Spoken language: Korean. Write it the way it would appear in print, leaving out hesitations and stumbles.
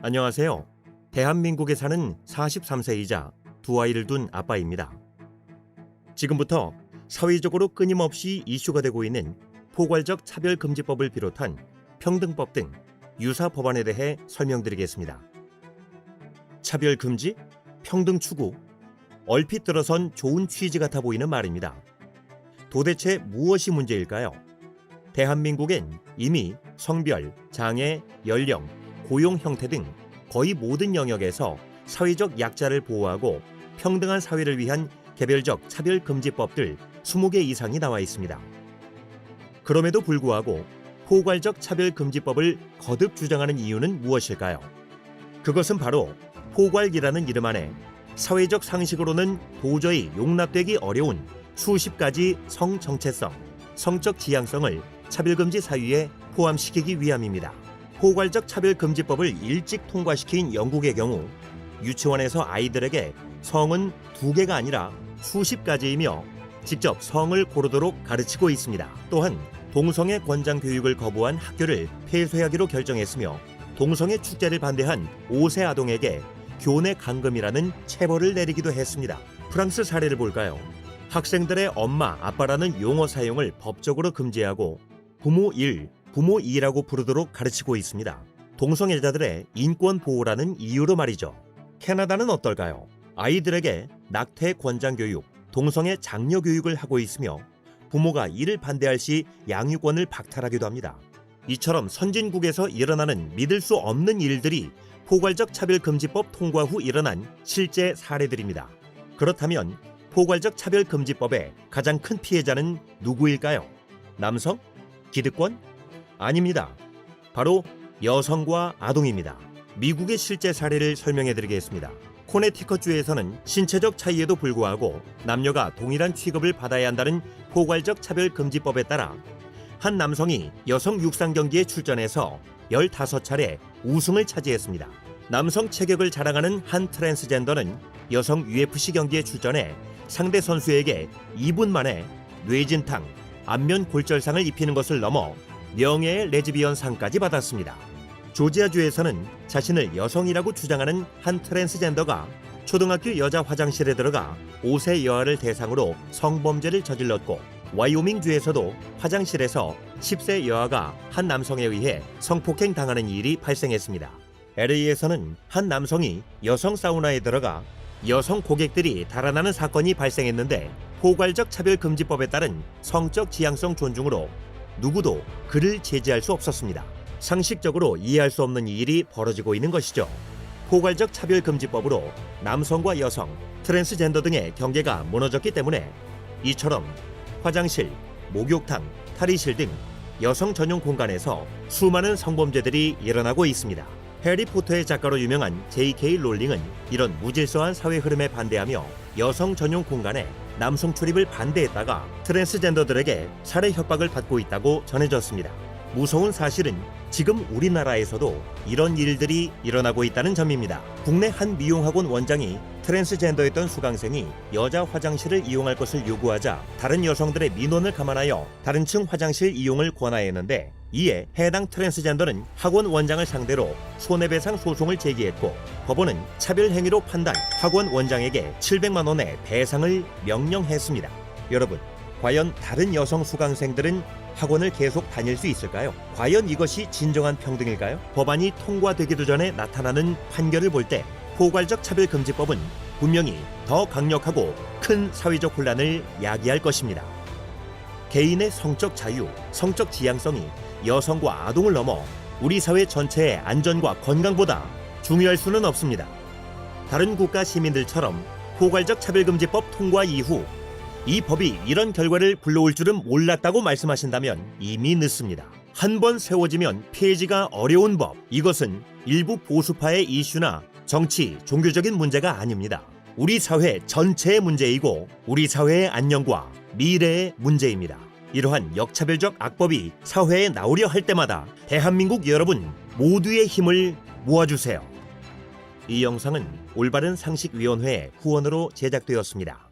안녕하세요. 대한민국에 사는 43세이자 두 아이를 둔 아빠입니다. 지금부터 사회적으로 끊임없이 이슈가 되고 있는 포괄적 차별금지법을 비롯한 평등법 등 유사 법안에 대해 설명드리겠습니다. 차별금지, 평등 추구, 얼핏 들어선 좋은 취지 같아 보이는 말입니다. 도대체 무엇이 문제일까요? 대한민국엔 이미 성별, 장애, 연령, 고용 형태 등 거의 모든 영역에서 사회적 약자를 보호하고 평등한 사회를 위한 개별적 차별금지법들 20개 이상이 나와 있습니다. 그럼에도 불구하고 포괄적 차별금지법을 거듭 주장하는 이유는 무엇일까요? 그것은 바로 포괄이라는 이름 안에 사회적 상식으로는 도저히 용납되기 어려운 수십 가지 성정체성, 성적 지향성을 차별금지 사유에 포함시키기 위함입니다. 포괄적 차별금지법을 일찍 통과시킨 영국의 경우 유치원에서 아이들에게 성은 2개가 아니라 수십 가지이며 직접 성을 고르도록 가르치고 있습니다. 또한 동성애 권장 교육을 거부한 학교를 폐쇄하기로 결정했으며 동성애 축제를 반대한 5세 아동에게 교내 감금이라는 체벌을 내리기도 했습니다. 프랑스 사례를 볼까요? 학생들의 엄마, 아빠라는 용어 사용을 법적으로 금지하고 부모 1, 부모 2라고 부르도록 가르치고 있습니다. 동성애자들의 인권 보호라는 이유로 말이죠. 캐나다는 어떨까요? 아이들에게 낙태 권장 교육, 동성애 장려 교육을 하고 있으며 부모가 이를 반대할 시 양육권을 박탈하기도 합니다. 이처럼 선진국에서 일어나는 믿을 수 없는 일들이 포괄적 차별금지법 통과 후 일어난 실제 사례들입니다. 그렇다면 포괄적 차별금지법의 가장 큰 피해자는 누구일까요? 남성? 기득권? 아닙니다. 바로 여성과 아동입니다. 미국의 실제 사례를 설명해드리겠습니다. 코네티컷주에서는 신체적 차이에도 불구하고 남녀가 동일한 취급을 받아야 한다는 포괄적 차별금지법에 따라 한 남성이 여성 육상 경기에 출전해서 15차례 우승을 차지했습니다. 남성 체격을 자랑하는 한 트랜스젠더는 여성 UFC 경기에 출전해 상대 선수에게 2분 만에 뇌진탕, 안면 골절상을 입히는 것을 넘어 명예의 레즈비언 상까지 받았습니다. 조지아주에서는 자신을 여성이라고 주장하는 한 트랜스젠더가 초등학교 여자 화장실에 들어가 5세 여아를 대상으로 성범죄를 저질렀고, 와이오밍주에서도 화장실에서 10세 여아가 한 남성에 의해 성폭행 당하는 일이 발생했습니다. LA에서는 한 남성이 여성 사우나에 들어가 여성 고객들이 달아나는 사건이 발생했는데 포괄적 차별금지법에 따른 성적 지향성 존중으로 누구도 그를 제지할 수 없었습니다. 상식적으로 이해할 수 없는 일이 벌어지고 있는 것이죠. 포괄적 차별금지법으로 남성과 여성, 트랜스젠더 등의 경계가 무너졌기 때문에 이처럼 화장실, 목욕탕, 탈의실 등 여성 전용 공간에서 수많은 성범죄들이 일어나고 있습니다. 해리포터의 작가로 유명한 J.K. 롤링은 이런 무질서한 사회 흐름에 반대하며 여성 전용 공간에 남성 출입을 반대했다가 트랜스젠더들에게 살해 협박을 받고 있다고 전해졌습니다. 무서운 사실은 지금 우리나라에서도 이런 일들이 일어나고 있다는 점입니다. 국내 한 미용학원 원장이 트랜스젠더였던 수강생이 여자 화장실을 이용할 것을 요구하자 다른 여성들의 민원을 감안하여 다른 층 화장실 이용을 권하였는데, 이에 해당 트랜스젠더는 학원 원장을 상대로 손해배상 소송을 제기했고 법원은 차별 행위로 판단 학원 원장에게 700만 원의 배상을 명령했습니다. 여러분, 과연 다른 여성 수강생들은 학원을 계속 다닐 수 있을까요? 과연 이것이 진정한 평등일까요? 법안이 통과되기도 전에 나타나는 판결을 볼 때 포괄적 차별금지법은 분명히 더 강력하고 큰 사회적 혼란을 야기할 것입니다. 개인의 성적 자유, 성적 지향성이 여성과 아동을 넘어 우리 사회 전체의 안전과 건강보다 중요할 수는 없습니다. 다른 국가 시민들처럼 포괄적 차별금지법 통과 이후 이 법이 이런 결과를 불러올 줄은 몰랐다고 말씀하신다면 이미 늦습니다. 한 번 세워지면 폐지가 어려운 법, 이것은 일부 보수파의 이슈나 정치, 종교적인 문제가 아닙니다. 우리 사회 전체의 문제이고 우리 사회의 안녕과 미래의 문제입니다. 이러한 역차별적 악법이 사회에 나오려 할 때마다 대한민국 여러분 모두의 힘을 모아주세요. 이 영상은 올바른 상식위원회의 후원으로 제작되었습니다.